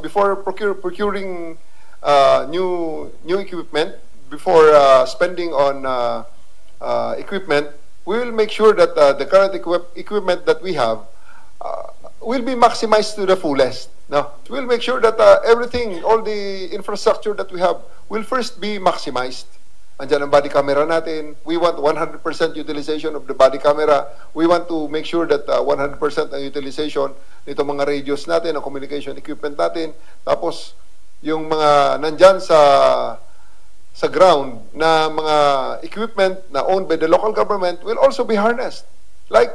before procuring new equipment, before spending on equipment, we will make sure that the current equipment that we have will be maximized to the fullest. No, we'll make sure that everything, all the infrastructure that we have, will first be maximized. Andiyan ang body camera natin. We want 100% utilization of the body camera. We want to make sure that 100% ang utilization nito mga radios natin, ang communication equipment natin. Tapos, yung mga nandyan sa ground na mga equipment na owned by the local government will also be harnessed. Like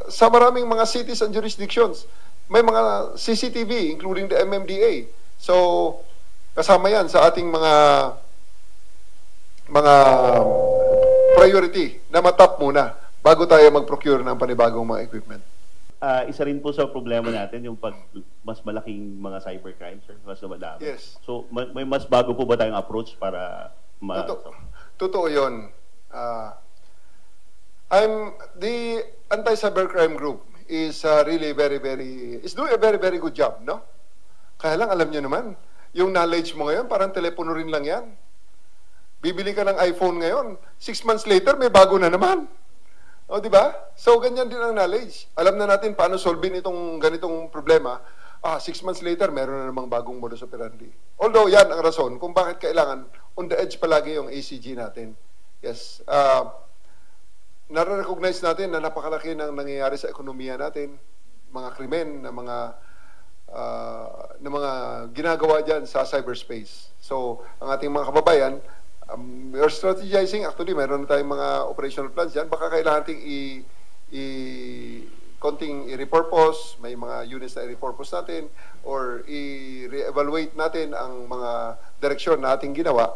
sa maraming mga cities and jurisdictions, may mga CCTV, including the MMDA. So, kasama yan sa ating mga priority na matap muna bago tayo mag-procure ng panibagong mga equipment. Isa rin po sa problema natin yung pag mas malaking mga cybercrimes, sir, mas madami. Yes. So, may mas bago po ba tayong approach para Totoo yun. The anti-cybercrime group is really is doing a very good job, no? Kaya lang, alam nyo naman, yung knowledge mo ngayon, parang telepono rin lang yan. Bibili ka ng iPhone ngayon, 6 months later, may bago na naman. O, di ba? So, ganyan din ang knowledge. Alam na natin paano solvein itong ganitong problema. 6 months later, meron na namang bagong modus operandi. Although, yan ang rason kung bakit kailangan on the edge palagi yung ACG natin. Yes. Nare-recognize natin na napakalaki ng nangyayari sa ekonomiya natin, mga krimen, na mga ginagawa dyan sa cyberspace. So, ang ating mga kababayan, we are strategizing. Actually, meron na tayong mga operational plans dyan. Baka kailangan nating konting i-repurpose, may mga units na i-repurpose natin, or i-re-evaluate natin ang mga direksyon na ating ginawa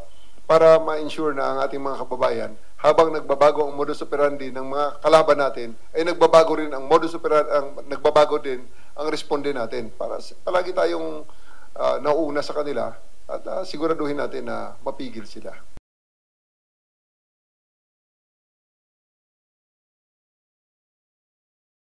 para ma-ensure na ang ating mga kababayan, habang nagbabago ang modus operandi ng mga kalaban natin, ay nagbabago rin ang modus operandi, nagbabago din ang responde natin. Para palagi tayong nauna sa kanila at siguraduhin natin na mapigil sila.